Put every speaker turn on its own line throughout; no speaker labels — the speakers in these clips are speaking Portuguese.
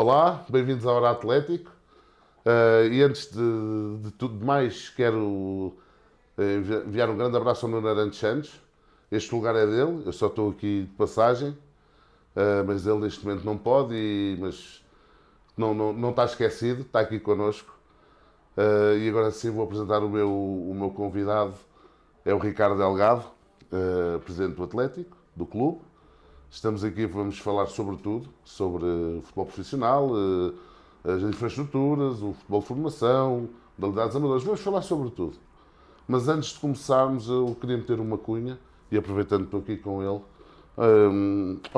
Olá, bem-vindos ao Hora Atlético. E antes de tudo mais, quero enviar um grande abraço ao Nuno Arantes Santos. Este lugar é dele, eu só estou aqui de passagem, mas ele neste momento não pode, mas não está esquecido, está aqui connosco. E agora sim vou apresentar o meu convidado, é o Ricardo Delgado, presidente do Atlético, do clube. Estamos aqui, vamos falar sobre tudo, sobre futebol profissional, as infraestruturas, o futebol de formação, modalidades amadoras, vamos falar sobre tudo. Mas antes de começarmos, eu queria meter uma cunha, e aproveitando que estou aqui com ele,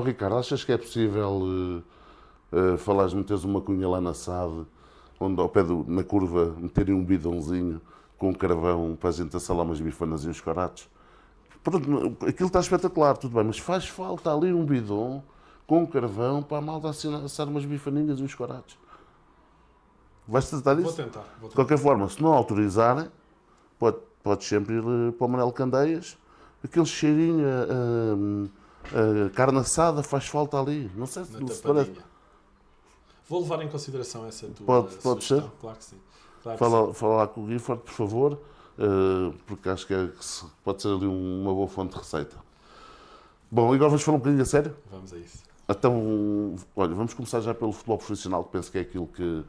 Ricardo, achas que é possível meteres uma cunha lá na SAD, onde ao pé na curva meterem um bidãozinho com um carvão para a gente assalar umas bifanas e uns coratos? Pronto, aquilo está espetacular, tudo bem, mas faz falta ali um bidon com um carvão para a malta assar umas bifaninhas e uns coratos. Vais tratar disso?
Vou tentar.
De qualquer forma, se não autorizarem, podes sempre ir para o Manuel Candeias. Aquele cheirinho a carne assada faz falta ali. Não sei
Na
se parece.
tapadinha. Vou levar em consideração essa tua
Pode
sugestão.
ser?
Claro que sim. Claro que sim.
Fala lá com o Gifford, por favor, porque acho que pode ser ali uma boa fonte de receita. Bom, e agora vamos falar um bocadinho a sério?
Vamos a isso.
Então, olha, vamos começar já pelo futebol profissional, que penso que é aquilo que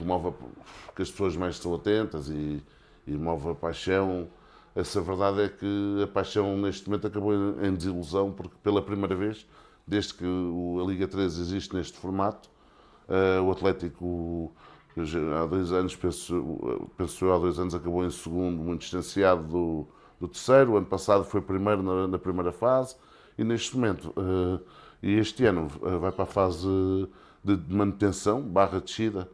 move, que as pessoas mais estão atentas e move a paixão. Essa verdade é que a paixão neste momento acabou em desilusão, porque pela primeira vez, desde que a Liga 3 existe neste formato, o Atlético há 2 anos, penso eu, há 2 anos acabou em segundo, muito distanciado do terceiro. O ano passado foi primeiro na primeira fase e neste momento, e este ano vai para a fase de manutenção, barra descida.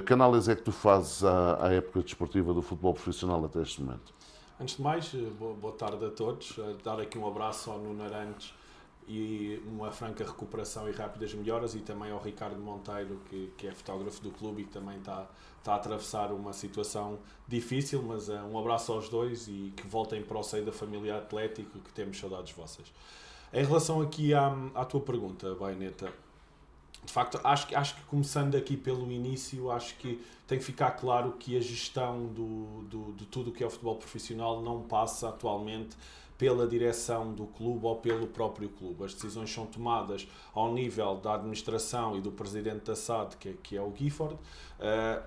Que análise é que tu fazes à época desportiva do futebol profissional até este momento?
Antes de mais, boa tarde a todos. Dar aqui um abraço ao Nuno Arantes e uma franca recuperação e rápidas melhoras, e também ao Ricardo Monteiro, que é fotógrafo do clube e que também está a atravessar uma situação difícil, mas um abraço aos dois e que voltem para o seio da família Atlético, que temos saudades vossas. Em relação aqui à tua pergunta, Baioneta, de facto, acho que começando aqui pelo início, acho que tem que ficar claro que a gestão de tudo o que é o futebol profissional não passa atualmente pela direção do clube ou pelo próprio clube. As decisões são tomadas ao nível da administração e do presidente da SAD, que é o Gifford.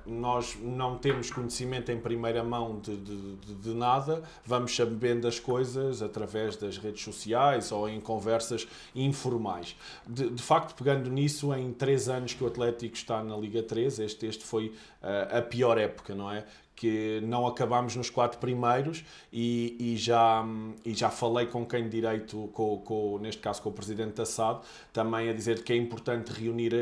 Nós não temos conhecimento em primeira mão de nada, vamos sabendo as coisas através das redes sociais ou em conversas informais. De facto, pegando nisso, em 3 anos que o Atlético está na Liga 3, este foi a pior época, não é? Que não acabámos nos 4 primeiros e já falei com quem de direito, neste caso com o presidente da SAD, também a dizer que é importante reunir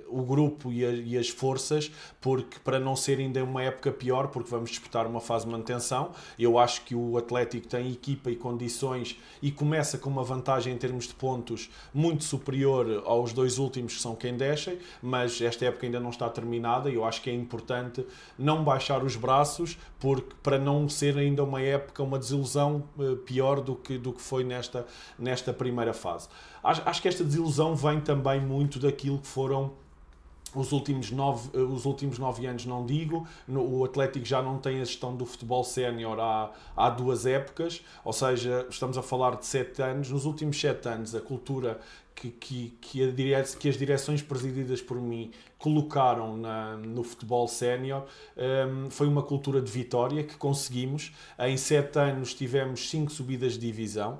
o grupo e as forças, porque para não ser ainda uma época pior, porque vamos disputar uma fase de manutenção. Eu acho que o Atlético tem equipa e condições e começa com uma vantagem em termos de pontos muito superior aos 2 últimos, que são quem descem, mas esta época ainda não está terminada e eu acho que é importante não baixar os braços, porque para não ser ainda uma época, uma desilusão pior do que foi nesta primeira fase. Acho que esta desilusão vem também muito daquilo que foram os últimos 9 anos, não digo. O Atlético já não tem a gestão do futebol sénior há 2 épocas, ou seja, estamos a falar de 7 anos. Nos últimos 7 anos, a cultura que as direções presididas por mim colocaram no futebol sénior foi uma cultura de vitória que conseguimos. Em 7 anos tivemos 5 subidas de divisão,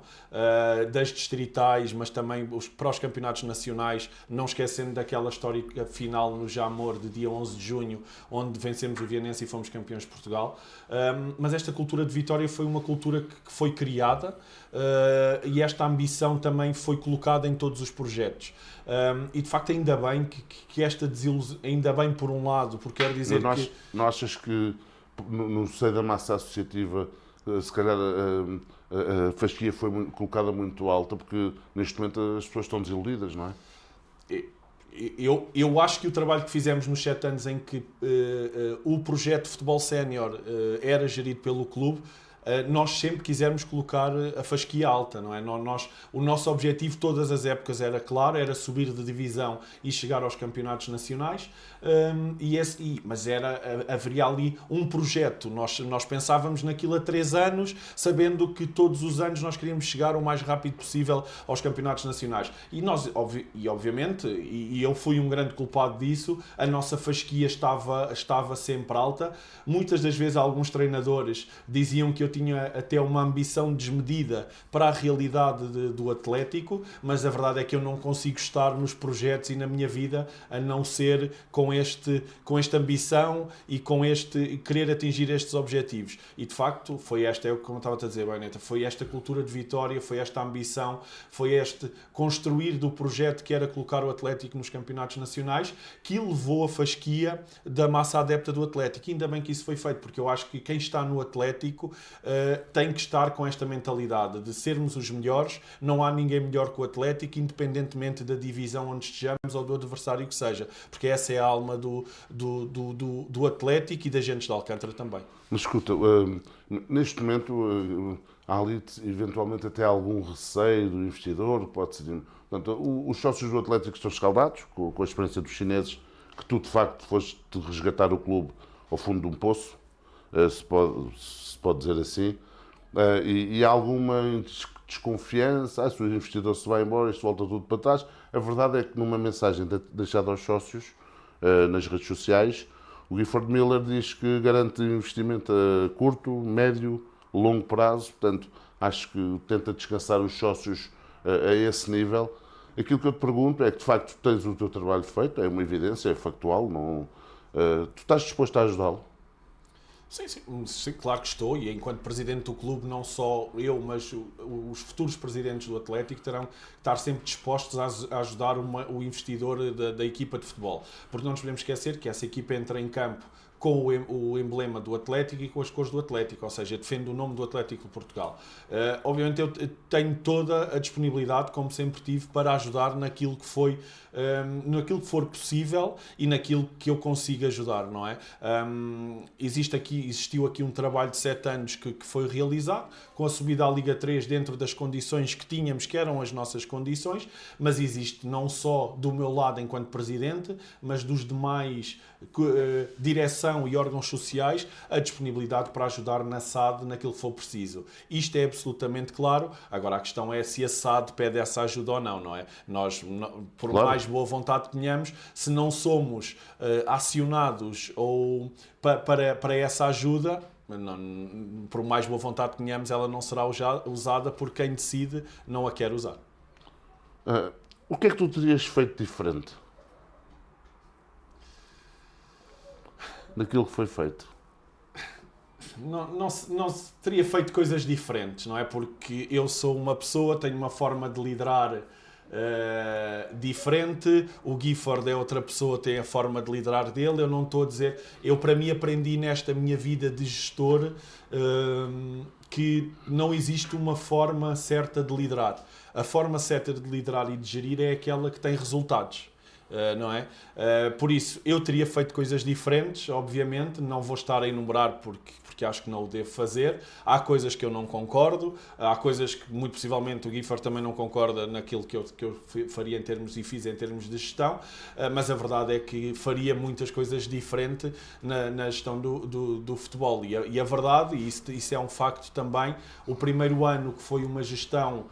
das distritais, mas também para os campeonatos nacionais, não esquecendo daquela histórica final no Jamor de dia 11 de junho, onde vencemos o Vianense e fomos campeões de Portugal. Mas esta cultura de vitória foi uma cultura que foi criada, e esta ambição também foi colocada em todos os projetos. E de facto ainda bem que esta desilusão, ainda bem por um lado, porque quer dizer que...
Não achas que no seio da massa associativa se calhar a fasquia foi colocada muito alta, porque neste momento as pessoas estão desiludidas, não é?
Eu acho que o trabalho que fizemos nos 7 anos em que o projeto de futebol sénior era gerido pelo clube, nós sempre quisermos colocar a fasquia alta, não é? O nosso objetivo todas as épocas era claro, era subir de divisão e chegar aos campeonatos nacionais, mas haveria ali um projeto. Nós pensávamos naquilo há 3 anos, sabendo que todos os anos nós queríamos chegar o mais rápido possível aos campeonatos nacionais. Obviamente, eu fui um grande culpado disso, a nossa fasquia estava sempre alta. Muitas das vezes alguns treinadores diziam que eu tinha até uma ambição desmedida para a realidade do Atlético, mas a verdade é que eu não consigo estar nos projetos e na minha vida a não ser com esta ambição e com este querer atingir estes objetivos. E de facto foi esta, como eu estava a dizer, Baioneta, foi esta cultura de vitória, foi esta ambição, foi este construir do projeto que era colocar o Atlético nos campeonatos nacionais que levou a fasquia da massa adepta do Atlético. E ainda bem que isso foi feito, porque eu acho que quem está no Atlético tem que estar com esta mentalidade de sermos os melhores. Não há ninguém melhor que o Atlético, independentemente da divisão onde estejamos ou do adversário que seja, porque essa é a alma do Atlético e da gente de Alcântara também.
Mas escuta, neste momento há ali eventualmente até algum receio do investidor, pode ser. Portanto, os sócios do Atlético estão escaldados com a experiência dos chineses, que tu de facto foste resgatar o clube ao fundo de um poço, se pode dizer assim, e há alguma desconfiança, se o investidor se vai embora, isto volta tudo para trás. A verdade é que numa mensagem deixada aos sócios nas redes sociais, o Gifford Miller diz que garante investimento a curto, médio, longo prazo, portanto acho que tenta descansar os sócios a esse nível. Aquilo que eu te pergunto é que de facto tens o teu trabalho feito, é uma evidência, é factual, não, tu estás disposto a ajudá-lo?
Sim, claro que estou, e enquanto presidente do clube, não só eu, mas os futuros presidentes do Atlético terão que estar sempre dispostos a ajudar o investidor da equipa de futebol. Porque não nos podemos esquecer que essa equipa entra em campo com o emblema do Atlético e com as cores do Atlético, ou seja, defende o nome do Atlético de Portugal. Obviamente eu tenho toda a disponibilidade, como sempre tive, para ajudar naquilo que for possível e naquilo que eu consiga ajudar, não é? Existiu aqui um trabalho de 7 anos que foi realizado, com a subida à Liga 3 dentro das condições que tínhamos, que eram as nossas condições, mas existe não só do meu lado enquanto presidente, mas dos demais direção e órgãos sociais, a disponibilidade para ajudar na SAD naquilo que for preciso. Isto é absolutamente claro. Agora a questão é se a SAD pede essa ajuda ou não, não é? Nós, por
Claro.
mais boa vontade que tenhamos, se não somos acionados ou para essa ajuda, por mais boa vontade que tenhamos, ela não será usada por quem decide não a quer usar.
O que é que tu terias feito diferente daquilo que foi feito?
Não se teria feito coisas diferentes, não é? Porque eu sou uma pessoa, tenho uma forma de liderar diferente, o Gifford é outra pessoa, tem a forma de liderar dele. Eu não estou a dizer, eu para mim aprendi nesta minha vida de gestor que não existe uma forma certa de liderar. A forma certa de liderar e de gerir é aquela que tem resultados. Não é? Por isso, eu teria feito coisas diferentes, obviamente, não vou estar a enumerar porque acho que não o devo fazer. Há coisas que eu não concordo, há coisas que muito possivelmente o Gifford também não concorda naquilo que eu faria em termos e fiz em termos de gestão, mas a verdade é que faria muitas coisas diferentes na gestão do futebol. E a verdade, e isso é um facto também, o primeiro ano que foi uma gestão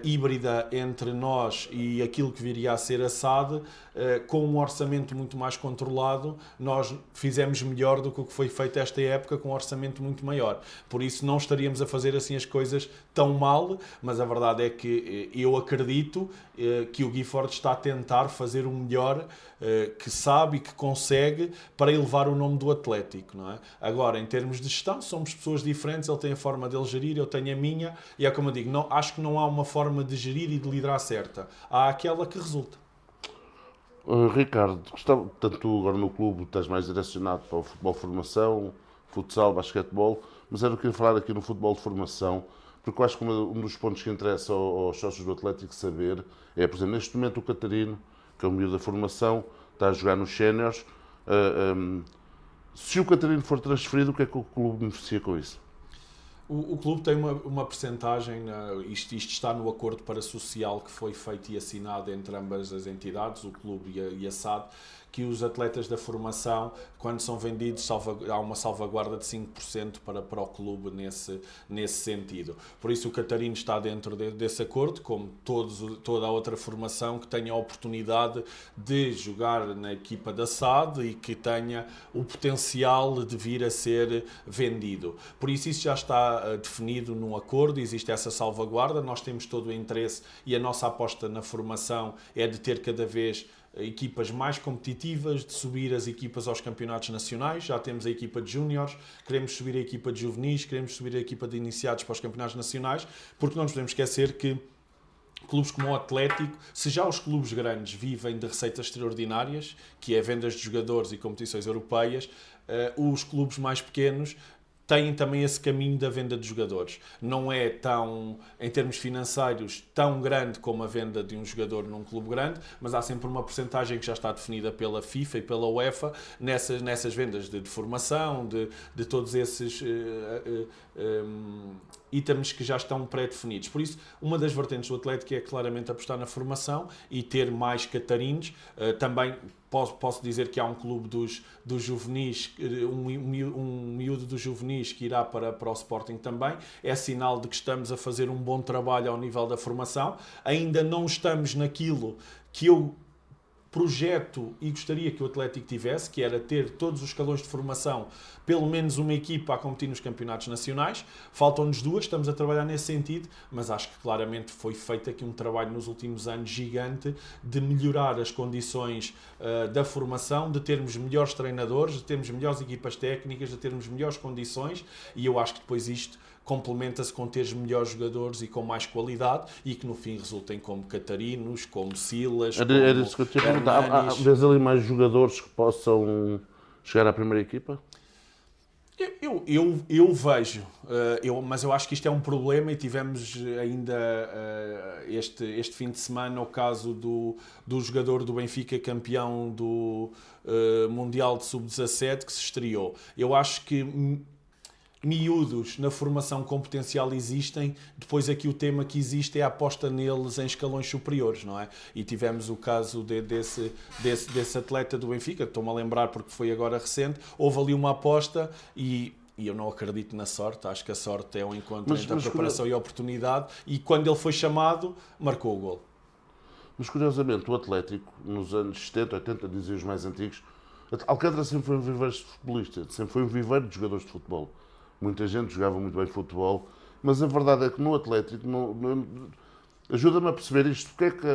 híbrida entre nós e aquilo que viria a ser a SAD, com um orçamento muito mais controlado, nós fizemos melhor do que o que foi feito esta época, com um orçamento muito maior. Por isso não estaríamos a fazer assim as coisas tão mal, mas a verdade é que eu acredito que o Gifford está a tentar fazer o melhor que sabe e que consegue para elevar o nome do Atlético, não é? Agora, em termos de gestão, somos pessoas diferentes, ele tem a forma dele gerir, eu tenho a minha, e é como eu digo, acho que não há uma forma de gerir e de liderar certa. Há aquela que resulta.
Ricardo, tanto tu agora no clube estás mais direcionado para o futebol de formação, futsal, basquetebol, mas era o que eu ia falar aqui no futebol de formação, porque eu acho que um dos pontos que interessa aos sócios do Atlético saber é, por exemplo, neste momento o Catarino, que é o miúdo da formação, está a jogar nos séniores. Se o Catarino for transferido, o que é que o clube beneficia com isso?
O clube tem uma percentagem, isto está no acordo parasocial que foi feito e assinado entre ambas as entidades, o clube e a SAD, que os atletas da formação, quando são vendidos, há uma salvaguarda de 5% para o clube nesse sentido. Por isso o Catarino está dentro desse acordo, como toda a outra formação que tenha a oportunidade de jogar na equipa da SAD e que tenha o potencial de vir a ser vendido. Por isso já está definido num acordo, existe essa salvaguarda, nós temos todo o interesse e a nossa aposta na formação é de ter cada vez equipas mais competitivas, de subir as equipas aos campeonatos nacionais. Já temos a equipa de júniores, queremos subir a equipa de juvenis, queremos subir a equipa de iniciados para os campeonatos nacionais, porque não nos podemos esquecer que clubes como o Atlético, se já os clubes grandes vivem de receitas extraordinárias, que é vendas de jogadores e competições europeias, os clubes mais pequenos têm também esse caminho da venda de jogadores. Não é tão, em termos financeiros, tão grande como a venda de um jogador num clube grande, mas há sempre uma percentagem que já está definida pela FIFA e pela UEFA nessas vendas de formação, de todos esses itens que já estão pré-definidos. Por isso, uma das vertentes do Atlético é claramente apostar na formação e ter mais catarinos. Também posso dizer que há um clube dos juvenis, um miúdo dos juvenis que irá para o Sporting também. É sinal de que estamos a fazer um bom trabalho ao nível da formação. Ainda não estamos naquilo que eu projeto e gostaria que o Atlético tivesse, que era ter todos os escalões de formação, pelo menos uma equipa a competir nos campeonatos nacionais. Faltam-nos duas, estamos a trabalhar nesse sentido, mas acho que claramente foi feito aqui um trabalho nos últimos anos gigante de melhorar as condições da formação, de termos melhores treinadores, de termos melhores equipas técnicas, de termos melhores condições, e eu acho que depois isto complementa-se com teres melhores jogadores e com mais qualidade e que no fim resultem como Catarinos, como Silas,
Era isso que eu te ia perguntar. Vês ali mais jogadores que possam chegar à primeira equipa?
Eu vejo, mas eu acho que isto é um problema e tivemos ainda este fim de semana o caso do jogador do Benfica, campeão do Mundial de Sub-17, que se estreou. Eu acho que miúdos na formação com potencial existem, depois aqui o tema que existe é a aposta neles em escalões superiores, não é? E tivemos o caso desse atleta do Benfica, estou-me a lembrar porque foi agora recente, houve ali uma aposta e eu não acredito na sorte, acho que a sorte é um encontro entre a preparação e a oportunidade, e quando ele foi chamado, marcou o gol.
Mas curiosamente, o Atlético, nos anos 70, 80, diziam os mais antigos, Alcântara sempre foi um viveiro de futbolista, sempre foi um viveiro de jogadores de futebol. Muita gente jogava muito bem futebol, mas a verdade é que no Atlético, ajuda-me a perceber isto, porque é que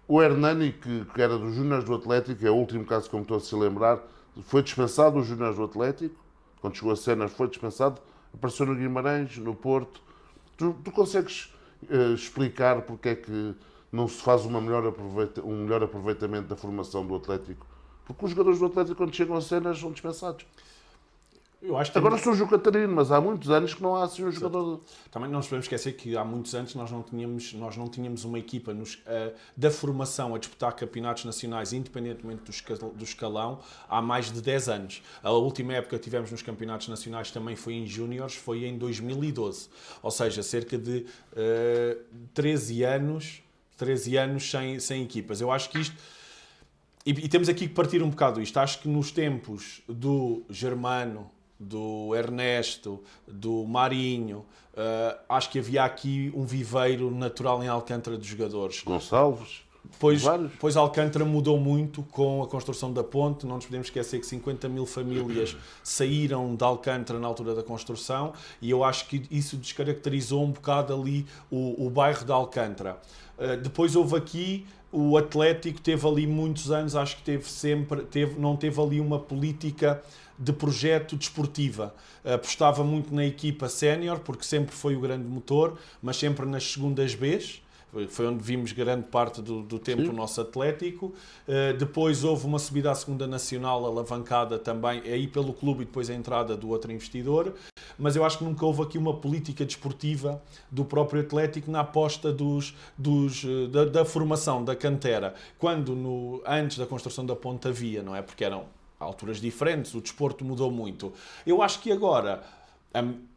o Hernani, que era dos Júniores do Atlético, é o último caso que me estou a se lembrar, foi dispensado dos Júniores do Atlético, quando chegou a Cenas foi dispensado, apareceu no Guimarães, no Porto. Tu consegues explicar porque é que não se faz um melhor aproveitamento da formação do Atlético? Porque os jogadores do Atlético, quando chegam a Cenas, são dispensados.
Eu acho que
agora surge o Catarino, mas há muitos anos que não há assim um jogador.
Também não nos podemos esquecer que há muitos anos nós não tínhamos uma equipa da formação a disputar campeonatos nacionais, independentemente do escalão, há mais de 10 anos. A última época que tivemos nos campeonatos nacionais também foi em júniores, foi em 2012. Ou seja, cerca de 13 anos sem equipas. Eu acho que isto... E temos aqui que partir um bocado isto. Acho que nos tempos do Germano, do Ernesto, do Marinho, acho que havia aqui um viveiro natural em Alcântara de jogadores.
Gonçalves,
Pois Alcântara mudou muito com a construção da ponte. Não nos podemos esquecer que 50 mil famílias saíram de Alcântara na altura da construção e eu acho que isso descaracterizou um bocado ali o bairro de Alcântara. Depois houve aqui o Atlético, teve ali muitos anos, acho que não teve ali uma política de projeto desportiva. Apostava muito na equipa sénior, porque sempre foi o grande motor, mas sempre nas segundas Bs. Foi onde vimos grande parte do tempo o nosso Atlético. Depois houve uma subida à segunda nacional, alavancada também aí pelo clube e depois a entrada do outro investidor. Mas eu acho que nunca houve aqui uma política desportiva do próprio Atlético na aposta da formação, da cantera. Quando antes da construção da ponte havia, não é? Porque eram alturas diferentes, o desporto mudou muito. Eu acho que agora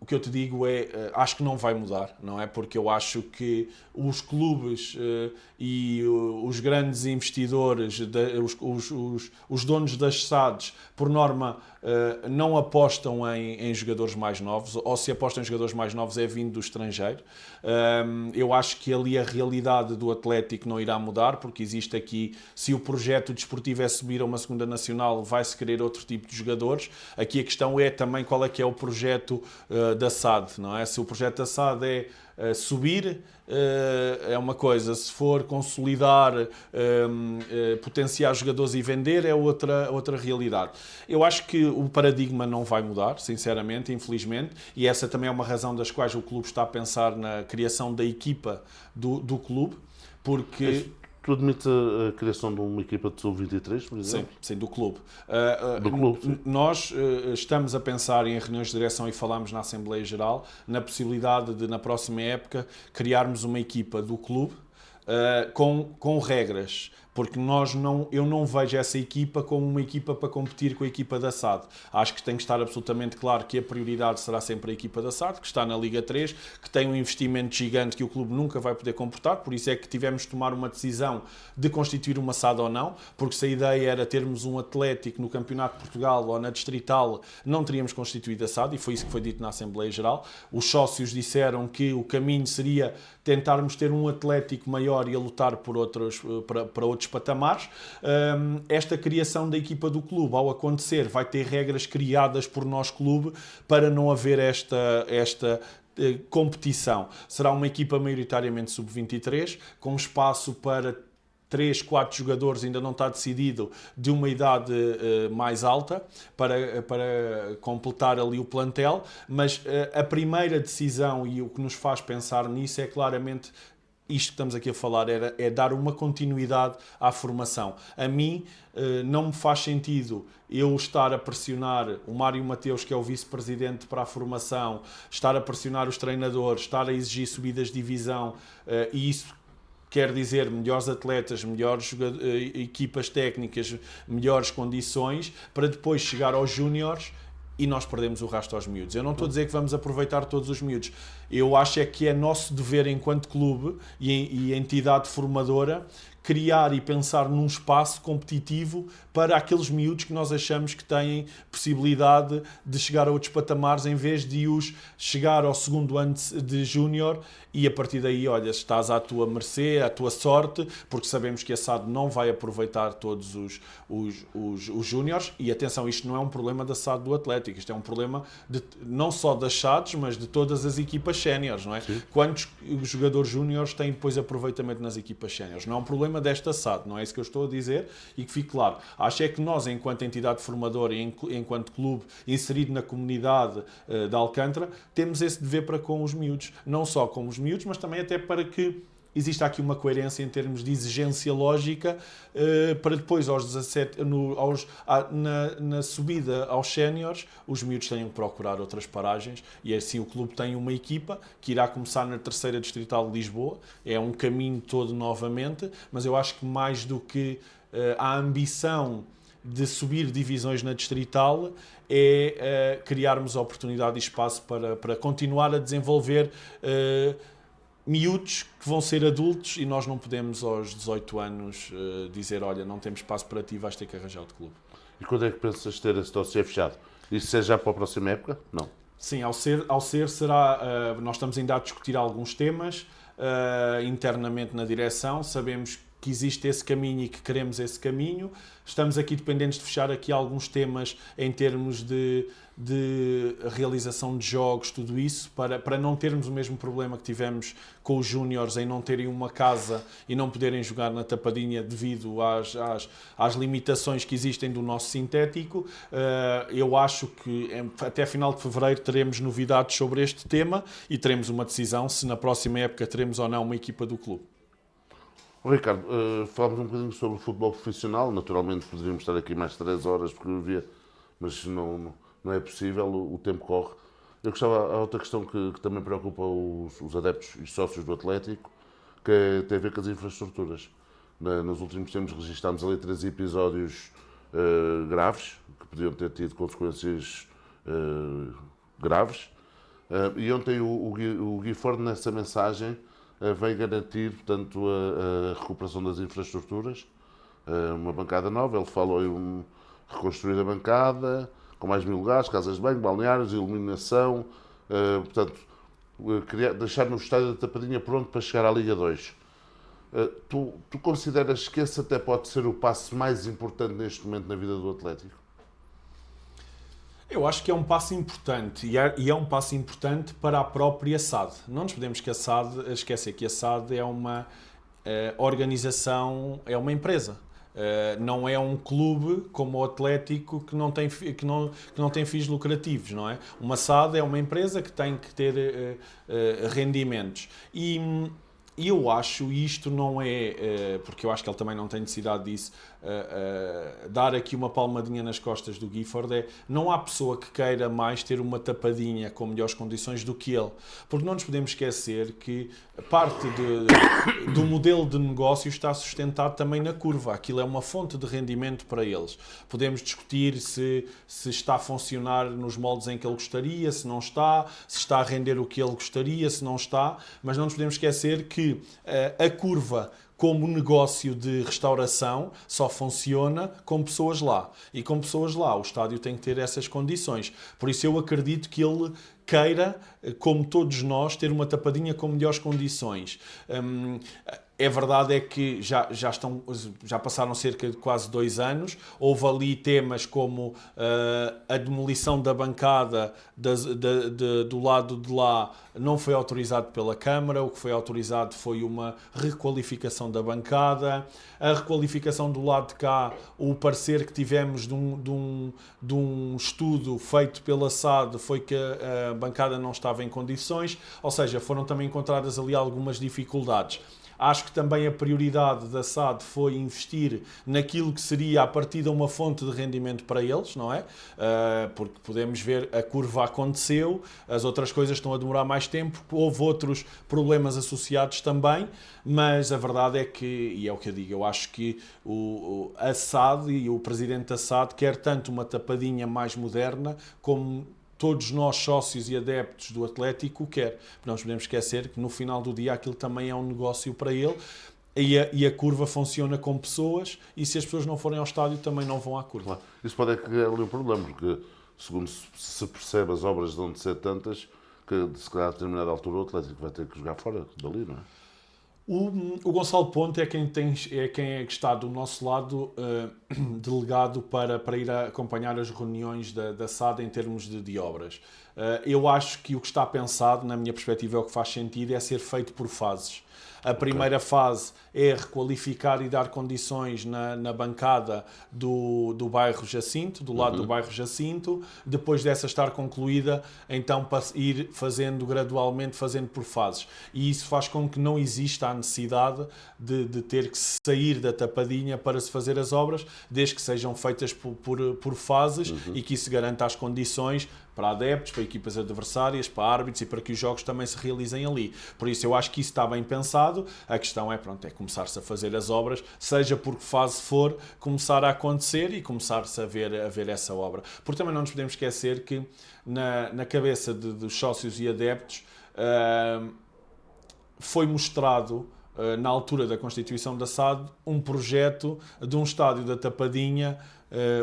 O que eu te digo é, acho que não vai mudar, não é? Porque eu acho que os clubes e os grandes investidores, os donos das SADs, por norma, não apostam em jogadores mais novos, ou se apostam em jogadores mais novos é vindo do estrangeiro. Eu acho que ali a realidade do Atlético não irá mudar, porque existe aqui, se o projeto desportivo é subir a uma segunda nacional, vai-se querer outro tipo de jogadores. Aqui a questão é também qual é que é o projeto da SAD, não é? Se o projeto da SAD é subir, é uma coisa, se for consolidar, potenciar jogadores e vender, é outra realidade. Eu acho que o paradigma não vai mudar, sinceramente, infelizmente, e essa também é uma razão das quais o clube está a pensar na criação da equipa do clube, porque...
Tu admites a criação de uma equipa de sub-23, por exemplo?
Sim, do clube.
Do clube, sim.
Nós estamos a pensar em reuniões de direção e falámos na Assembleia Geral na possibilidade de, na próxima época, criarmos uma equipa do clube com regras. Porque eu não vejo essa equipa como uma equipa para competir com a equipa da SAD. Acho que tem que estar absolutamente claro que a prioridade será sempre a equipa da SAD, que está na Liga 3, que tem um investimento gigante que o clube nunca vai poder comportar, por isso é que tivemos de tomar uma decisão de constituir uma SAD ou não, porque se a ideia era termos um Atlético no Campeonato de Portugal ou na Distrital, não teríamos constituído a SAD, e foi isso que foi dito na Assembleia Geral. Os sócios disseram que o caminho seria tentarmos ter um Atlético maior e a lutar por para outros patamares. Esta criação da equipa do clube, ao acontecer, vai ter regras criadas por nós clube para não haver esta competição. Será uma equipa maioritariamente sub-23, com espaço para 3, 4 jogadores, ainda não está decidido, de uma idade mais alta para completar ali o plantel, mas a primeira decisão e o que nos faz pensar nisso é claramente isto que estamos aqui a falar, é dar uma continuidade à formação. A mim não me faz sentido eu estar a pressionar o Mário Mateus, que é o vice-presidente para a formação, estar a pressionar os treinadores, estar a exigir subidas de divisão, e isso quer dizer melhores atletas, melhores equipas técnicas, melhores condições, para depois chegar aos júniores e nós perdemos o rastro aos miúdos. Eu não estou a dizer que vamos aproveitar todos os miúdos. Eu acho é que é nosso dever enquanto clube e entidade formadora criar e pensar num espaço competitivo para aqueles miúdos que nós achamos que têm possibilidade de chegar a outros patamares, em vez de os chegar ao segundo ano de júnior e a partir daí, olha, estás à tua mercê, à tua sorte, porque sabemos que a SAD não vai aproveitar todos os júniores. E atenção, isto não é um problema da SAD do Atlético, isto é um problema não só das SADs, mas de todas as equipas séniores, não é? Sim. Quantos jogadores júniores têm depois aproveitamento nas equipas séniores? Não é um problema desta SAD, não é isso que eu estou a dizer, e que fique claro. Acho é que nós, enquanto entidade formadora e enquanto clube inserido na comunidade de Alcântara, temos esse dever para com os miúdos. Não só com os miúdos, mas também até para que exista aqui uma coerência em termos de exigência lógica, para depois, aos 17, na subida aos séniores, os miúdos tenham que procurar outras paragens, e assim o clube tem uma equipa que irá começar na terceira distrital de Lisboa. É um caminho todo novamente, mas eu acho que mais do que a ambição de subir divisões na distrital é criarmos oportunidade e espaço para continuar a desenvolver miúdos que vão ser adultos, e nós não podemos aos 18 anos dizer, olha, não temos espaço para ti, vais ter que arranjar outro clube.
E quando é que pensas ter esse dossiê fechado? Isso é já para a próxima época? Não.
Sim, ao ser será... nós estamos ainda a discutir alguns temas internamente na direção, sabemos que existe esse caminho e que queremos esse caminho. Estamos aqui dependentes de fechar aqui alguns temas em termos de realização de jogos, tudo isso, para não termos o mesmo problema que tivemos com os júniores em não terem uma casa e não poderem jogar na tapadinha devido às limitações que existem do nosso sintético. Eu acho que até final de fevereiro teremos novidades sobre este tema e teremos uma decisão se na próxima época teremos ou não uma equipa do clube.
Ricardo, falámos um bocadinho sobre o futebol profissional. Naturalmente poderíamos estar aqui mais 3 horas, porque eu via, mas não é possível, o tempo corre. Eu gostava, há outra questão que também preocupa os adeptos e sócios do Atlético, que tem a ver com as infraestruturas. Nos últimos tempos registámos ali 3 episódios graves, que podiam ter tido consequências graves, E ontem o Guy Ford, nessa mensagem, veio garantir, portanto, a recuperação das infraestruturas, uma bancada nova. Ele falou em reconstruir a bancada, com mais 1000 lugares, casas de banho, balneários, iluminação, portanto, deixar no estádio da Tapadinha pronto para chegar à Liga 2. Tu consideras que esse até pode ser o passo mais importante neste momento na vida do Atlético?
Eu acho que é um passo importante e é um passo importante para a própria SAD. Não nos podemos esquecer que a SAD é uma organização, é uma empresa. Não é um clube como o Atlético que não tem fins lucrativos, não é? Uma SAD é uma empresa que tem que ter rendimentos. E eu acho, e isto não é, porque eu acho que ele também não tem necessidade disso, dar aqui uma palmadinha nas costas do Gifford, não há pessoa que queira mais ter uma tapadinha com melhores condições do que ele. Porque não nos podemos esquecer que parte do modelo de negócio está sustentado também na curva. Aquilo é uma fonte de rendimento para eles. Podemos discutir se está a funcionar nos moldes em que ele gostaria, se não está, se está a render o que ele gostaria, se não está, mas não nos podemos esquecer que a curva como negócio de restauração só funciona com pessoas lá. E com pessoas lá, o estádio tem que ter essas condições. Por isso eu acredito que ele queira, como todos nós, ter uma tapadinha com melhores condições. É verdade é que já passaram cerca de quase 2 anos. Houve ali temas como a demolição da bancada do lado de lá não foi autorizado pela Câmara. O que foi autorizado foi uma requalificação da bancada. A requalificação do lado de cá, o parecer que tivemos de um estudo feito pela SAD foi que a bancada não estava em condições. Ou seja, foram também encontradas ali algumas dificuldades. Acho que também a prioridade da SAD foi investir naquilo que seria, a partir de uma fonte de rendimento para eles, não é? Porque podemos ver, a curva aconteceu, as outras coisas estão a demorar mais tempo, houve outros problemas associados também, mas a verdade é que, e é o que eu digo, eu acho que a SAD e o presidente da SAD quer tanto uma tapadinha mais moderna como todos nós, sócios e adeptos do Atlético, quer. Não nos podemos esquecer que no final do dia aquilo também é um negócio para ele e a curva funciona com pessoas e se as pessoas não forem ao estádio também não vão à curva.
Claro. Isso pode criar ali um problema, porque segundo se percebe, as obras vão de ser tantas que se calhar a determinada altura o Atlético vai ter que jogar fora dali, não é?
O Gonçalo Ponte é quem está do nosso lado delegado para ir acompanhar as reuniões da SAD em termos de obras. Eu acho que o que está pensado, na minha perspectiva, é o que faz sentido, é ser feito por fases. A primeira fase é requalificar e dar condições na bancada do bairro Jacinto, do lado do bairro Jacinto. Depois dessa estar concluída, então ir fazendo gradualmente, fazendo por fases. E isso faz com que não exista a necessidade de ter que sair da tapadinha para se fazer as obras, desde que sejam feitas por fases e que isso garanta as condições para adeptos, para equipas adversárias, para árbitros e para que os jogos também se realizem ali. Por isso eu acho que isso está bem pensado. A questão é começar-se a fazer as obras, seja por que fase for, começar a acontecer e começar-se a ver essa obra. Porque também não nos podemos esquecer que na cabeça dos sócios e adeptos foi mostrado, na altura da constituição da SAD, um projeto de um estádio da Tapadinha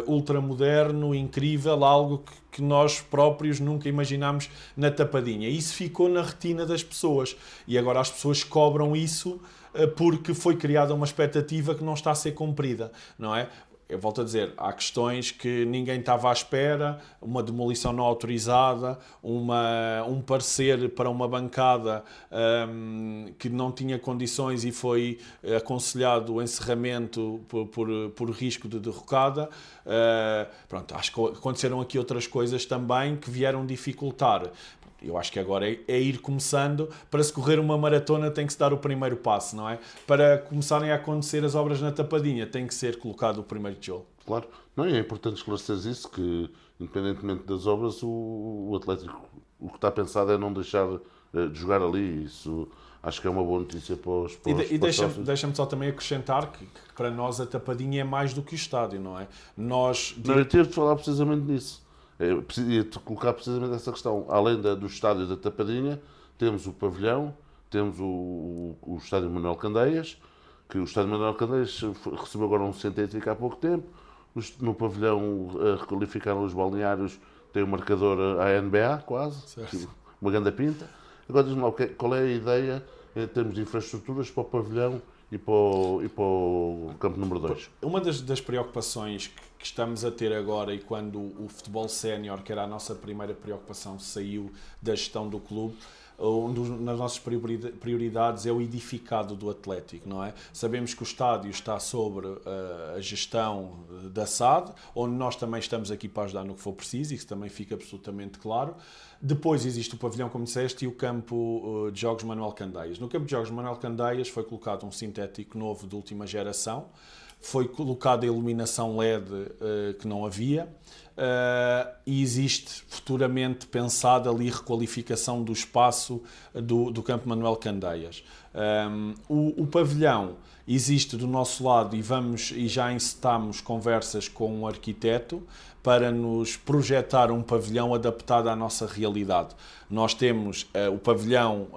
ultramoderno, incrível, algo que nós próprios nunca imaginámos na Tapadinha. Isso ficou na retina das pessoas e agora as pessoas cobram isso porque foi criada uma expectativa que não está a ser cumprida, não é? Eu volto a dizer, há questões que ninguém estava à espera, uma demolição não autorizada, um parecer para uma bancada que não tinha condições e foi aconselhado o encerramento por risco de derrocada. Acho que aconteceram aqui outras coisas também que vieram dificultar. Eu acho que agora é ir começando. Para se correr uma maratona tem que se dar o primeiro passo, não é? Para começarem a acontecer as obras na Tapadinha tem que ser colocado o primeiro tijolo.
Claro. Não, é importante esclarecer isso, que independentemente das obras, o Atlético, o que está pensado é não deixar de jogar ali. Isso acho que é uma boa notícia para os
E deixa-me só também acrescentar que para nós a Tapadinha é mais do que o estádio, não é?
Não, eu tive de falar precisamente nisso. Ia-te colocar precisamente essa questão. Além do estádio da Tapadinha, temos o pavilhão, temos o estádio Manuel Candeias, que o estádio Manuel Candeias recebeu agora um científico há pouco tempo. No pavilhão requalificaram os balneários, tem um marcador à NBA quase, uma grande pinta. Agora diz-me lá, qual é a ideia em termos de infraestruturas para o pavilhão e para o campo número 2?
Uma das preocupações que estamos a ter agora, e quando o futebol sénior, que era a nossa primeira preocupação, saiu da gestão do clube, nas nossas prioridades é o edificado do Atlético, não é? Sabemos que o estádio está sobre a gestão da SAD, onde nós também estamos aqui para ajudar no que for preciso, e isso também fica absolutamente claro. Depois existe o pavilhão, como disseste, e o campo de jogos Manuel Candeias. No campo de jogos Manuel Candeias foi colocado um sintético novo de última geração, foi colocada a iluminação LED que não havia, e existe futuramente pensada ali requalificação do espaço do campo Manuel Candeias. O pavilhão existe do nosso lado e já encetámos conversas com um arquiteto para nos projetar um pavilhão adaptado à nossa realidade. Nós temos o pavilhão...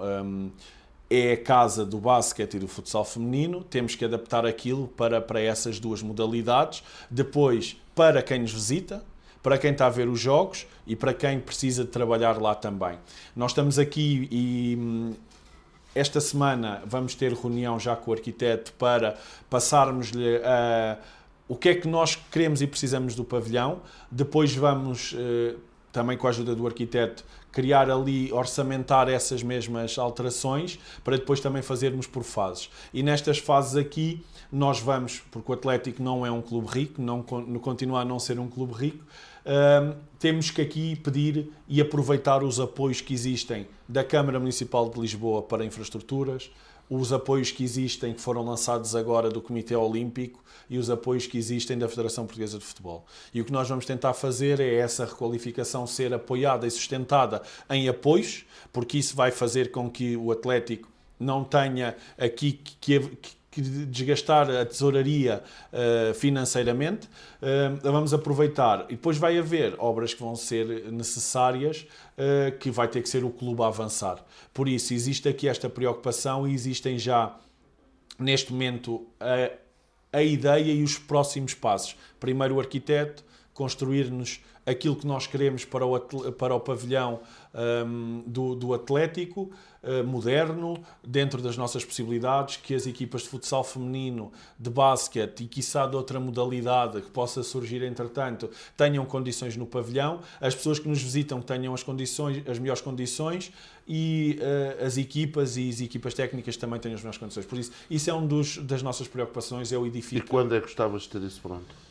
é a casa do basquete e do futsal feminino, temos que adaptar aquilo para essas duas modalidades. Depois, para quem nos visita, para quem está a ver os jogos e para quem precisa de trabalhar lá também. Nós estamos aqui e esta semana vamos ter reunião já com o arquiteto para passarmos-lhe o que é que nós queremos e precisamos do pavilhão. Depois vamos, também com a ajuda do arquiteto, criar ali, orçamentar essas mesmas alterações para depois também fazermos por fases. E nestas fases aqui nós vamos, porque o Atlético não é um clube rico, não continua a não ser um clube rico, temos que aqui pedir e aproveitar os apoios que existem da Câmara Municipal de Lisboa para infraestruturas, os apoios que existem, que foram lançados agora do Comitê Olímpico, e os apoios que existem da Federação Portuguesa de Futebol. E o que nós vamos tentar fazer é essa requalificação ser apoiada e sustentada em apoios, porque isso vai fazer com que o Atlético não tenha aqui que desgastar a tesouraria financeiramente. Vamos aproveitar. E depois vai haver obras que vão ser necessárias, que vai ter que ser o clube a avançar. Por isso, existe aqui esta preocupação e existem já, neste momento, a ideia e os próximos passos. Primeiro o arquiteto, construir-nos aquilo que nós queremos para o pavilhão do Atlético, moderno, dentro das nossas possibilidades, que as equipas de futsal feminino, de basquete e quiçá de outra modalidade que possa surgir entretanto, tenham condições no pavilhão, as pessoas que nos visitam tenham as melhores condições e as equipas técnicas também tenham as melhores condições. Por isso é das nossas preocupações, é o edificar.
E quando é que gostavas de ter isso pronto?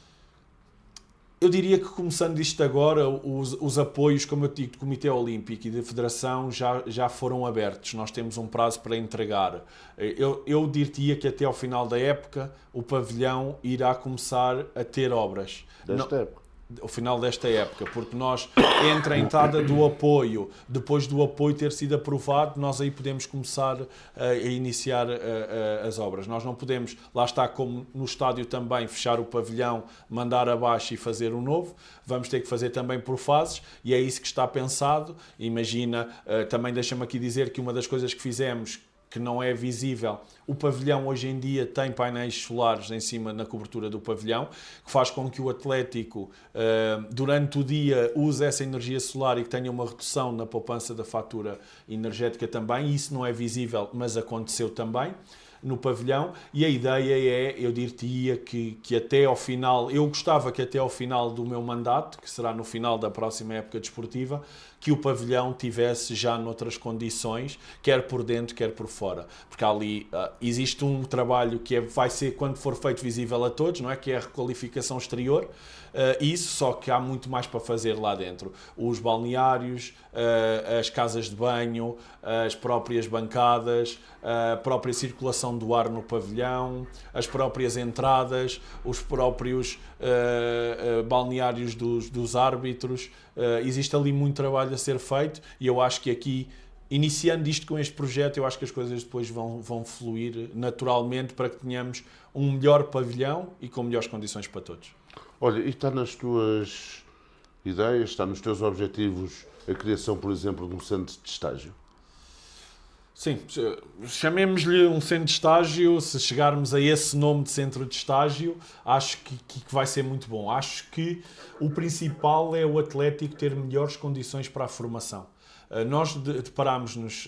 Eu diria que, começando isto agora, os apoios, como eu digo, do Comitê Olímpico e da Federação já foram abertos. Nós temos um prazo para entregar. Eu diria que até ao final da época o pavilhão irá começar a ter obras.
Desta época?
Ao final desta época, porque nós, entre a entrada do apoio, depois do apoio ter sido aprovado, nós aí podemos começar a iniciar as obras. Nós não podemos, lá está, como no estádio também, fechar o pavilhão, mandar abaixo e fazer um novo. Vamos ter que fazer também por fases e é isso que está pensado. Imagina, também deixa-me aqui dizer que uma das coisas que fizemos, que não é visível, o pavilhão hoje em dia tem painéis solares em cima na cobertura do pavilhão, que faz com que o Atlético, durante o dia, use essa energia solar e que tenha uma redução na poupança da fatura energética também. Isso não é visível, mas aconteceu também no pavilhão, e a ideia é, eu diria que até ao final, eu gostava que até ao final do meu mandato, que será no final da próxima época desportiva, que o pavilhão tivesse já noutras condições, quer por dentro, quer por fora. Porque ali existe um trabalho que vai ser, quando for feito, visível a todos, não é? Que é a requalificação exterior, isso, só que há muito mais para fazer lá dentro. Os balneários, as casas de banho, as próprias bancadas, a própria circulação do ar no pavilhão, as próprias entradas, os próprios balneários dos árbitros. Existe ali muito trabalho a ser feito e eu acho que aqui, iniciando isto com este projeto, eu acho que as coisas depois vão fluir naturalmente para que tenhamos um melhor pavilhão e com melhores condições para todos.
Olha, e está nas tuas ideias? Está nos teus objetivos a criação, por exemplo, de um centro de estágio?
Sim, chamemos-lhe um centro de estágio. Se chegarmos a esse nome de centro de estágio, acho que vai ser muito bom. Acho que o principal é o Atlético ter melhores condições para a formação. Nós deparámos-nos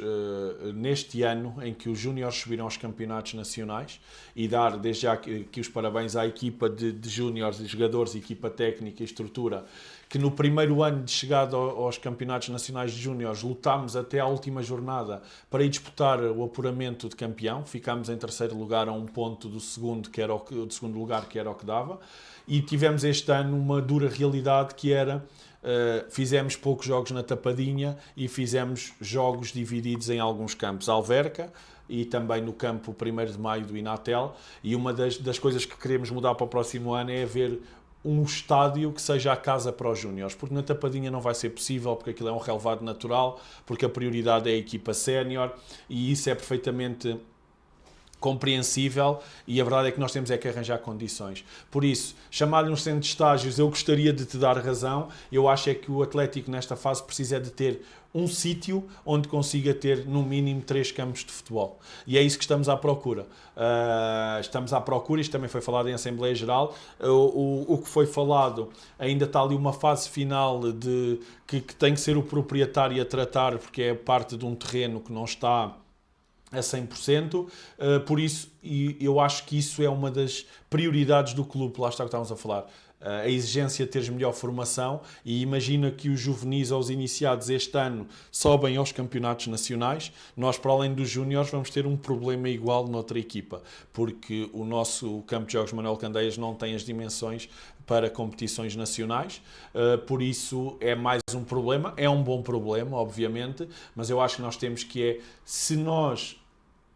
neste ano em que os júniores subiram aos campeonatos nacionais, e dar desde já aqui os parabéns à equipa de júniores e jogadores, equipa técnica e estrutura, que no primeiro ano de chegada aos campeonatos nacionais de júniores lutámos até à última jornada para ir disputar o apuramento de campeão. Ficámos em terceiro lugar a um ponto do segundo, do segundo lugar, que era o que dava, e tivemos este ano uma dura realidade que era... fizemos poucos jogos na Tapadinha e fizemos jogos divididos em alguns campos, Alverca e também no campo 1º de Maio do Inatel, e uma das coisas que queremos mudar para o próximo ano é haver um estádio que seja a casa para os júniores, porque na Tapadinha não vai ser possível, porque aquilo é um relevado natural, porque a prioridade é a equipa sénior, e isso é perfeitamente compreensível, e a verdade é que nós temos que arranjar condições. Por isso, chamar-lhe um centro de estágios, eu gostaria de te dar razão. Eu acho é que o Atlético nesta fase precisa de ter um sítio onde consiga ter no mínimo 3 campos de futebol, e é isso que estamos à procura. Estamos à procura, isto também foi falado em Assembleia Geral. O que foi falado, ainda está ali uma fase final de que tem que ser o proprietário a tratar, porque é parte de um terreno que não está a 100%, por isso, e eu acho que isso é uma das prioridades do clube. Lá está o que estávamos a falar, a exigência de teres melhor formação, e imagina que os juvenis ou os iniciados este ano sobem aos campeonatos nacionais. Nós, para além dos júniores, vamos ter um problema igual noutra equipa, porque o nosso campo de jogos Manuel Candeias não tem as dimensões para competições nacionais, por isso é mais um problema. É um bom problema, obviamente, mas eu acho que nós temos se nós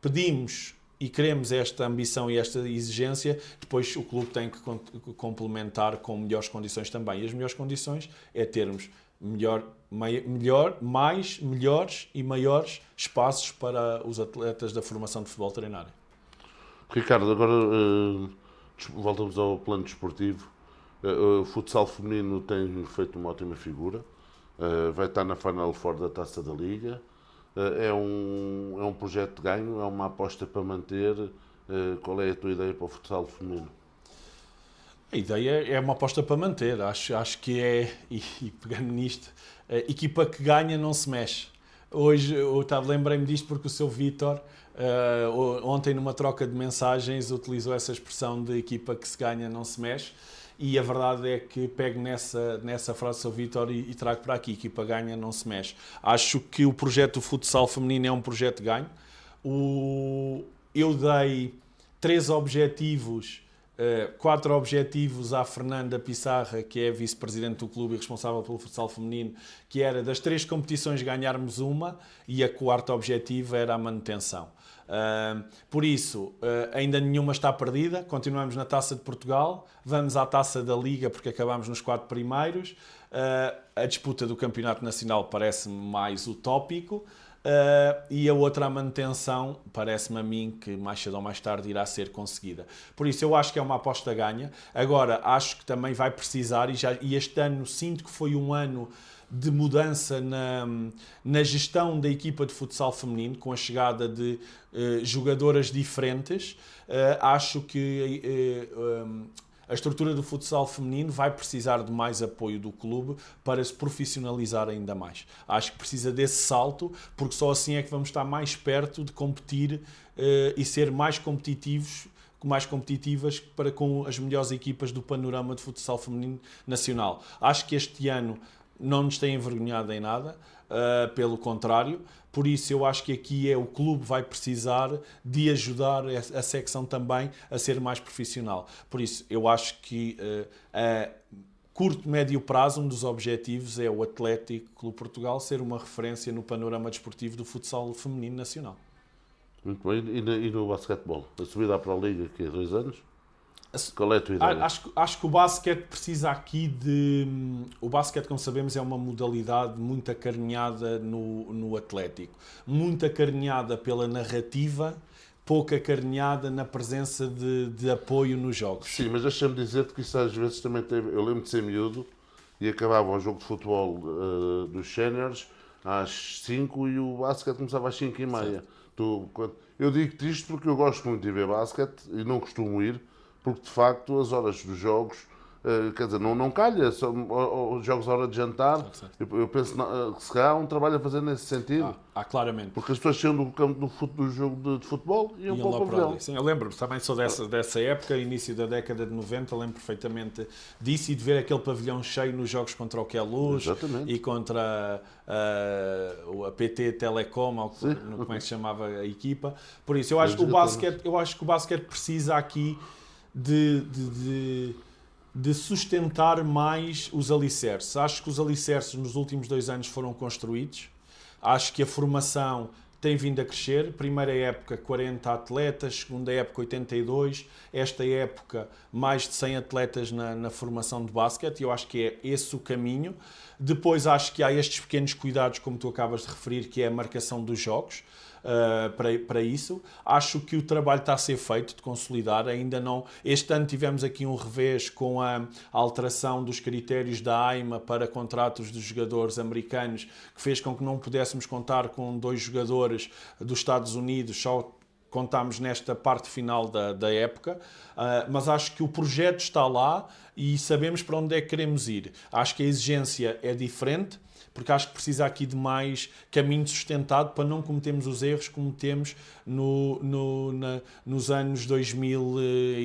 pedimos e queremos esta ambição e esta exigência, depois o clube tem que complementar com melhores condições também. E as melhores condições é termos melhores e maiores espaços para os atletas da formação de futebol treinarem.
Ricardo, agora voltamos ao plano desportivo. O futsal feminino tem feito uma ótima figura. Vai estar na Final Four da Taça da Liga. É um projeto de ganho, é uma aposta para manter. Qual é a tua ideia para o futsal feminino?
A ideia é uma aposta para manter. Acho que e pegando nisto, a equipa que ganha não se mexe. Hoje lembrei-me disto porque o seu Vítor, ontem numa troca de mensagens, utilizou essa expressão de equipa que se ganha não se mexe. E a verdade é que pego nessa frase do seu Vítor e trago para aqui: equipa ganha, não se mexe. Acho que o projeto do futsal feminino é um projeto de ganho. Eu dei 4 objetivos à Fernanda Pissarra, que é a vice-presidente do clube e responsável pelo futsal feminino, que era das 3 competições ganharmos uma, e a 4º objetivo era a manutenção. Por isso, ainda nenhuma está perdida. Continuamos na Taça de Portugal, vamos à Taça da Liga porque acabámos nos 4 primeiros. A disputa do Campeonato Nacional parece-me mais utópico, e a outra, a manutenção, parece-me a mim que mais cedo ou mais tarde irá ser conseguida. Por isso eu acho que é uma aposta ganha. Agora acho que também vai precisar, e este ano sinto que foi um ano de mudança na gestão da equipa de futsal feminino, com a chegada de jogadoras diferentes. Acho que a estrutura do futsal feminino vai precisar de mais apoio do clube para se profissionalizar ainda mais. Acho que precisa desse salto, porque só assim é que vamos estar mais perto de competir e ser mais competitivas para com as melhores equipas do panorama de futsal feminino nacional. Acho que este ano não nos tem envergonhado em nada, pelo contrário. Por isso eu acho que aqui o clube vai precisar de ajudar a secção também a ser mais profissional. Por isso eu acho que a curto, médio prazo, um dos objetivos é o Atlético Clube Portugal ser uma referência no panorama desportivo do futsal feminino nacional.
Muito bem. E no basquetebol? A subida para a Liga, que é 2 anos? Qual é a tua ideia?
Acho que o basquete precisa aqui de... O basquete, como sabemos, é uma modalidade muito acarinhada no Atlético. Muito acarinhada pela narrativa, pouco acarinhada na presença de apoio nos jogos.
Sim, mas deixa-me dizer-te que isso às vezes também teve... Eu lembro de ser miúdo e acabava o jogo de futebol dos séniores às 5 e o basquete começava às 5 e meia. Eu digo-te isto porque eu gosto muito de ver basquete e não costumo ir, porque de facto as horas dos jogos, quer dizer, não calha, são os jogos à hora de jantar.
Claro que sim.
Eu penso que se calhar há um trabalho a fazer nesse sentido.
Claramente.
Porque as pessoas saíam do campo do jogo de futebol e iam para o pavilhão.
Sim, eu lembro-me, também sou dessa época, início da década de 90, lembro perfeitamente disso e de ver aquele pavilhão cheio nos jogos contra o Queluz
Exatamente.
e contra a PT Telecom, ou como é que se chamava a equipa. Por isso, eu acho que o basquete precisa aqui de sustentar mais os alicerces. Acho que os alicerces nos últimos 2 anos foram construídos. Acho que a formação tem vindo a crescer. Primeira época, 40 atletas. Segunda época, 82. Esta época, mais de 100 atletas na formação de basquete. Eu acho que é esse o caminho. Depois, acho que há estes pequenos cuidados, como tu acabas de referir, que é a marcação dos jogos. Para isso, acho que o trabalho está a ser feito de consolidar, ainda não. Este ano tivemos aqui um revés com a alteração dos critérios da AIMA para contratos dos jogadores americanos, que fez com que não pudéssemos contar com 2 jogadores dos Estados Unidos, só contámos nesta parte final da época, mas acho que o projeto está lá e sabemos para onde é que queremos ir. Acho que a exigência é diferente, porque acho que precisa aqui de mais caminho sustentado para não cometermos os erros que cometemos nos anos 2000,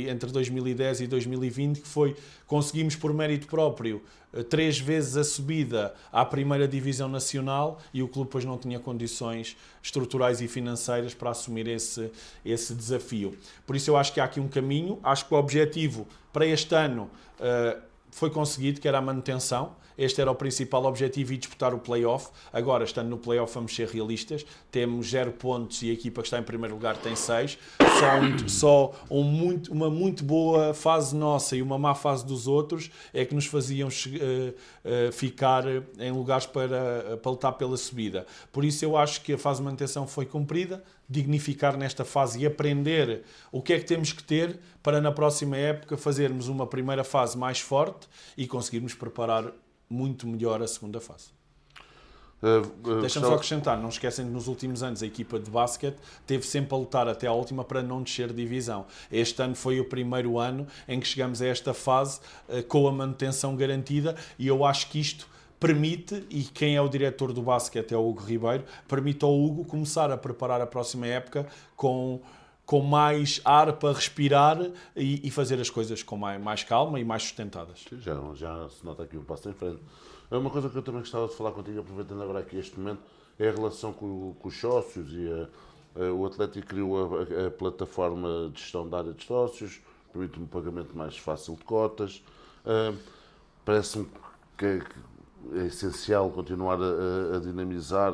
entre 2010 e 2020, que foi, conseguimos por mérito próprio 3 vezes a subida à primeira divisão nacional e o clube depois não tinha condições estruturais e financeiras para assumir esse desafio. Por isso eu acho que há aqui um caminho, acho que o objetivo para este ano foi conseguido, que era a manutenção. Este era o principal objetivo e disputar o play-off. Agora, estando no play-off, vamos ser realistas. Temos 0 pontos e a equipa que está em primeiro lugar tem 6. Uma muito boa fase nossa e uma má fase dos outros é que nos faziam ficar em lugares para lutar pela subida. Por isso, eu acho que a fase de manutenção foi cumprida. Dignificar nesta fase e aprender o que é que temos que ter para, na próxima época, fazermos uma primeira fase mais forte e conseguirmos preparar muito melhor a segunda fase. Deixa-me só acrescentar, não esquecem que nos últimos anos a equipa de basquete teve sempre a lutar até à última para não descer de divisão. Este ano foi o primeiro ano em que chegamos a esta fase com a manutenção garantida e eu acho que isto permite, e quem é o diretor do basquete é o Hugo Ribeiro, permite ao Hugo começar a preparar a próxima época com mais ar para respirar e fazer as coisas com mais calma e mais sustentadas.
Já se nota aqui um passo em frente. Uma coisa que eu também gostava de falar contigo, aproveitando agora aqui este momento, é a relação com os sócios e o Atlético criou a plataforma de gestão da área de sócios, permite um pagamento mais fácil de cotas. Parece-me que é essencial continuar a dinamizar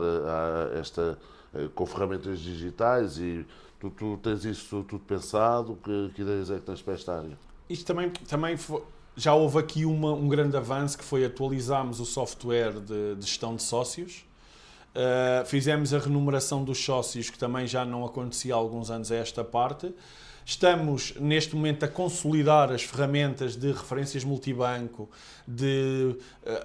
com ferramentas digitais e tu tens isso tudo pensado? Que ideias é que tens para esta área?
Isto também já houve aqui um grande avanço que foi atualizarmos o software de gestão de sócios. Fizemos a renumeração dos sócios, que também já não acontecia há alguns anos a esta parte. Estamos, neste momento, a consolidar as ferramentas de referências multibanco.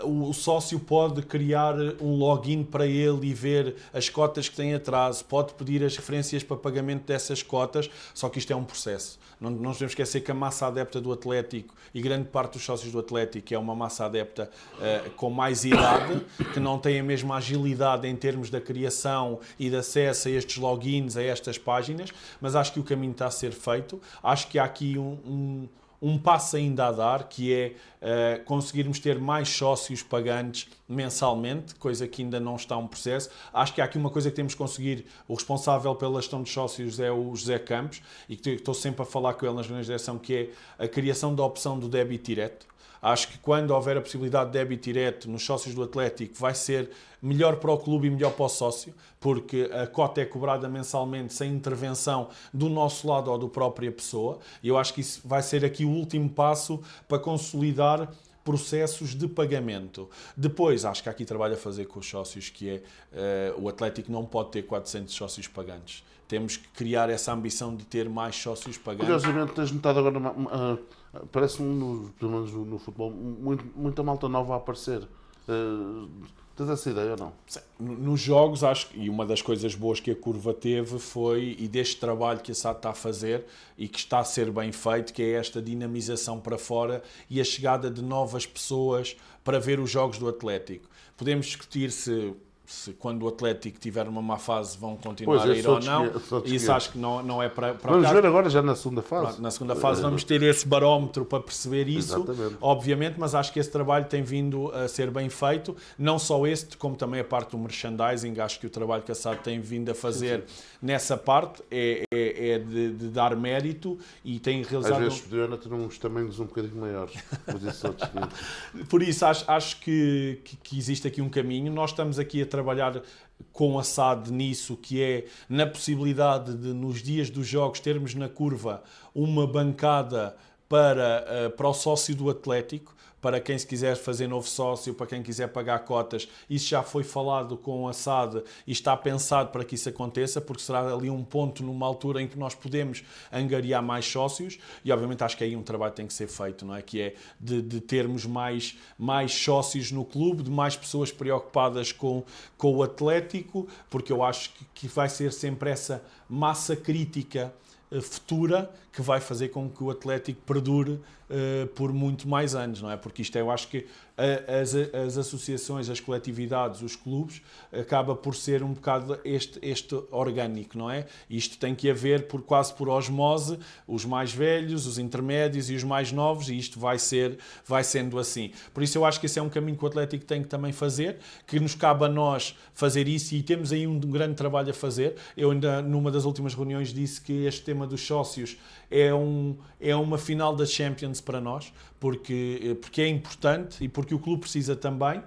O sócio pode criar um login para ele e ver as cotas que tem atraso, pode pedir as referências para pagamento dessas cotas, só que isto é um processo. Não nos devemos esquecer que a massa adepta do Atlético e grande parte dos sócios do Atlético é uma massa adepta com mais idade, que não tem a mesma agilidade em termos da criação e de acesso a estes logins, a estas páginas, mas acho que o caminho está a ser feito. Acho que há aqui um passo ainda a dar, que é conseguirmos ter mais sócios pagantes mensalmente, coisa que ainda não está um processo. Acho que há aqui uma coisa que temos que conseguir. O responsável pela gestão dos sócios é o José Campos, e que estou sempre a falar com ele nas reuniões de direção, que é a criação da opção do débito direto. Acho que quando houver a possibilidade de débito direto nos sócios do Atlético, vai ser melhor para o clube e melhor para o sócio, porque a cota é cobrada mensalmente sem intervenção do nosso lado ou da própria pessoa. E eu acho que isso vai ser aqui o último passo para consolidar processos de pagamento. Depois, acho que há aqui trabalho a fazer com os sócios, que é o Atlético não pode ter 400 sócios pagantes. temos que criar essa ambição de ter mais sócios pagantes.
Curiosamente, tens notado agora, parece-me, pelo menos no futebol, muita malta nova a aparecer. Tens essa ideia ou não?
Nos jogos, acho que, e uma das coisas boas que a Curva teve foi, e deste trabalho que a SAD está a fazer e que está a ser bem feito, que é esta dinamização para fora e a chegada de novas pessoas para ver os jogos do Atlético. Podemos discutir se quando o Atlético tiver uma má fase vão continuar a ir ou não. Isso acho que não é para
vamos ver agora já na segunda fase.
Pronto, na segunda fase vamos ter esse barómetro para perceber isso,
exatamente,
obviamente, mas acho que esse trabalho tem vindo a ser bem feito, não só este, como também a parte do merchandising. Acho que o trabalho que a SAD tem vindo a fazer nessa parte é de dar mérito e tem realizado...
Às vezes podiam ter uns tamanhos um bocadinho maiores, mas isso outros.
Por isso acho que existe aqui um caminho. Nós estamos aqui a trabalhar com a SAD nisso, que é na possibilidade de, nos dias dos jogos, termos na Curva uma bancada para o sócio do Atlético, para quem se quiser fazer novo sócio, para quem quiser pagar cotas. Isso já foi falado com a SAD e está pensado para que isso aconteça, porque será ali um ponto, numa altura em que nós podemos angariar mais sócios, e obviamente acho que aí um trabalho tem que ser feito, não é? Que é de termos mais sócios no clube, de mais pessoas preocupadas com o Atlético, porque eu acho que vai ser sempre essa massa crítica futura que vai fazer com que o Atlético perdure por muito mais anos, não é? Porque isto eu acho que as associações, as coletividades, os clubes, acaba por ser um bocado este orgânico, não é? Isto tem que haver quase por osmose, os mais velhos, os intermédios e os mais novos, e isto vai sendo assim. Por isso eu acho que esse é um caminho que o Atlético tem que também fazer, que nos cabe a nós fazer isso, e temos aí um grande trabalho a fazer. Eu ainda, numa das últimas reuniões, disse que este tema dos sócios é uma final da Champions para nós, porque é importante e porque o clube precisa também,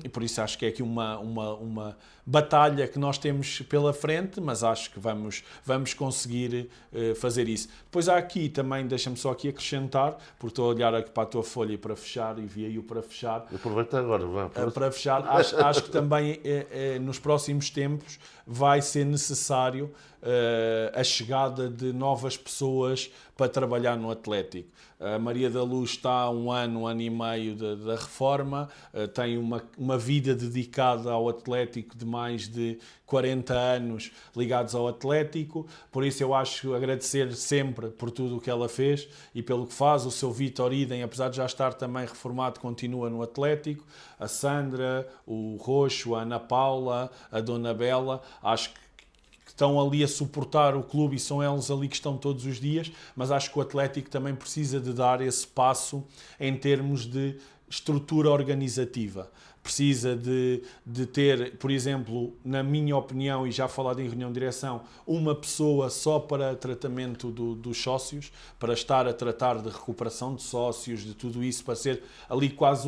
e por isso acho que é aqui uma batalha que nós temos pela frente, mas acho que vamos conseguir fazer isso. Depois há aqui também, deixa-me só aqui acrescentar, porque estou a olhar aqui para a tua folha para fechar e vi-o para fechar.
Aproveita agora,
para fechar, acho que também nos próximos tempos vai ser necessário a chegada de novas pessoas para trabalhar no Atlético. A Maria da Luz está há um ano e meio da reforma, tem uma vida dedicada ao Atlético de mais de 40 anos ligados ao Atlético, por isso eu acho agradecer sempre por tudo o que ela fez e pelo que faz. O seu Vítor Idem, apesar de já estar também reformado, continua no Atlético. A Sandra, o Roxo, a Ana Paula, a Dona Bela, acho que estão ali a suportar o clube e são eles ali que estão todos os dias, mas acho que o Atlético também precisa de dar esse passo em termos de estrutura organizativa. Precisa de ter, por exemplo, na minha opinião, e já falado em reunião de direção, uma pessoa só para tratamento dos sócios, para estar a tratar de recuperação de sócios, de tudo isso, para ser ali quase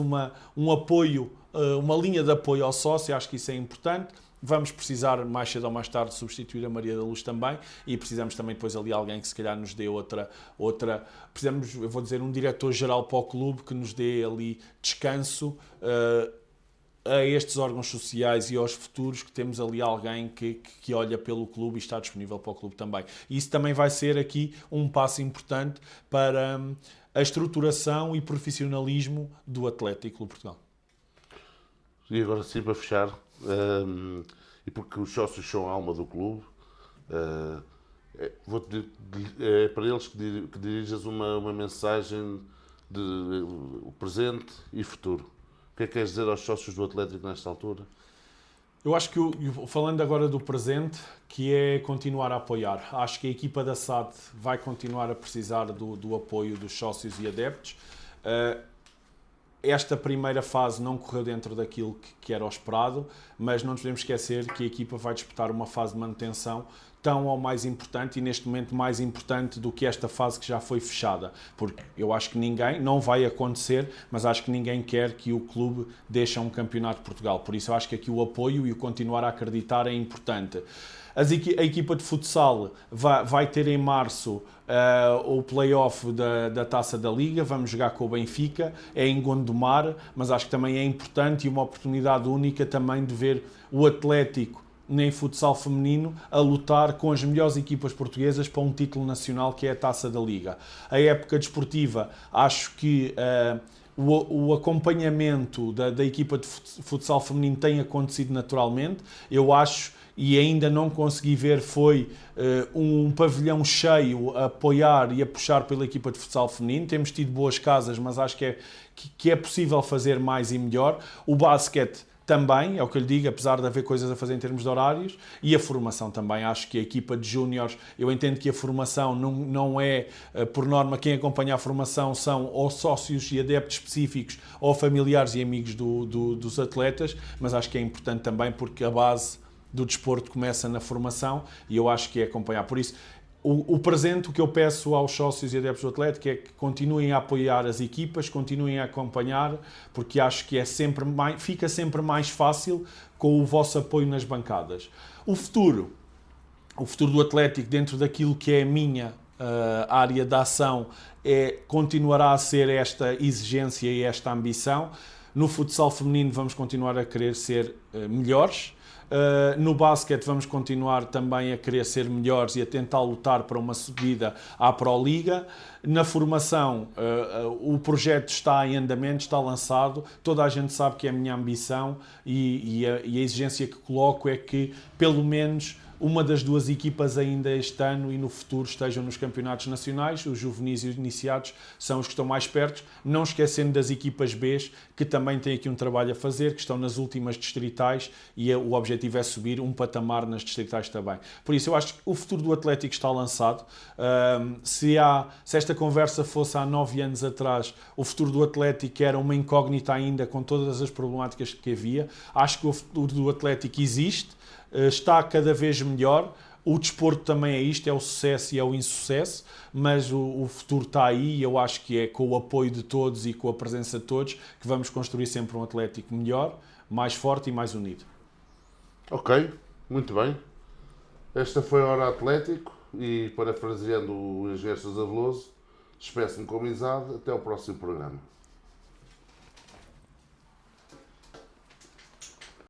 um apoio, uma linha de apoio ao sócio. Acho que isso é importante. Vamos precisar, mais cedo ou mais tarde, substituir a Maria da Luz também, e precisamos também depois ali alguém que se calhar nos dê outra precisamos, eu vou dizer, um diretor-geral para o clube que nos dê ali descanso a estes órgãos sociais e aos futuros, que temos ali alguém que olha pelo clube e está disponível para o clube também. E isso também vai ser aqui um passo importante para a estruturação e profissionalismo do Atlético Clube Portugal.
E agora sim, para fechar, e porque os sócios são a alma do clube, é para eles que diriges uma mensagem de o presente e futuro. O que é que queres dizer aos sócios do Atlético nesta altura?
Eu acho que, falando agora do presente, que é continuar a apoiar. Acho que a equipa da SAD vai continuar a precisar do apoio dos sócios e adeptos. Esta primeira fase não correu dentro daquilo que era o esperado, mas não nos podemos esquecer que a equipa vai disputar uma fase de manutenção tão ou mais importante, e neste momento mais importante do que esta fase que já foi fechada, porque eu acho que ninguém, não vai acontecer, mas acho que ninguém quer que o clube deixe um campeonato de Portugal. Por isso eu acho que aqui o apoio e o continuar a acreditar é importante. A equipa de futsal vai ter em março o play-off da Taça da Liga. Vamos jogar com o Benfica, é em Gondomar, mas acho que também é importante e uma oportunidade única também de ver o Atlético nem futsal feminino a lutar com as melhores equipas portuguesas para um título nacional que é a Taça da Liga. A época desportiva, acho que o acompanhamento da equipa de futsal feminino tem acontecido naturalmente. Eu acho, e ainda não consegui ver, foi um pavilhão cheio a apoiar e a puxar pela equipa de futsal feminino. Temos tido boas casas, mas acho que é possível fazer mais e melhor. O basquete também, é o que eu lhe digo, apesar de haver coisas a fazer em termos de horários, e a formação também. Acho que a equipa de júniores, eu entendo que a formação não é, por norma, quem acompanha a formação são ou sócios e adeptos específicos ou familiares e amigos dos atletas, mas acho que é importante também porque a base do desporto começa na formação e eu acho que é acompanhar. Por isso, o presente, o que eu peço aos sócios e adeptos do Atlético é que continuem a apoiar as equipas, continuem a acompanhar, porque acho que fica sempre mais fácil com o vosso apoio nas bancadas. O futuro do Atlético, dentro daquilo que é a minha área de ação, continuará a ser esta exigência e esta ambição. No futsal feminino vamos continuar a querer ser melhores. No basquete vamos continuar também a querer ser melhores e a tentar lutar para uma subida à Pro Liga. Na formação, o projeto está em andamento, está lançado. Toda a gente sabe que é a minha ambição e a exigência que coloco é que, pelo menos, uma das duas equipas ainda este ano e no futuro estejam nos campeonatos nacionais. Os juvenis e os iniciados são os que estão mais perto, não esquecendo das equipas B, que também têm aqui um trabalho a fazer, que estão nas últimas distritais e o objetivo é subir um patamar nas distritais também. Por isso, eu acho que o futuro do Atlético está lançado. Se esta conversa fosse há 9 anos atrás, o futuro do Atlético era uma incógnita ainda, com todas as problemáticas que havia. Acho que o futuro do Atlético existe, está cada vez melhor. O desporto também é isto, é o sucesso e é o insucesso, mas o futuro está aí e eu acho que é com o apoio de todos e com a presença de todos que vamos construir sempre um Atlético melhor, mais forte e mais unido.
Ok, muito bem. Esta foi a Hora Atlético e, parafraseando o engenheiro Sousa Veloso, despeço-me com amizade. Até ao próximo programa.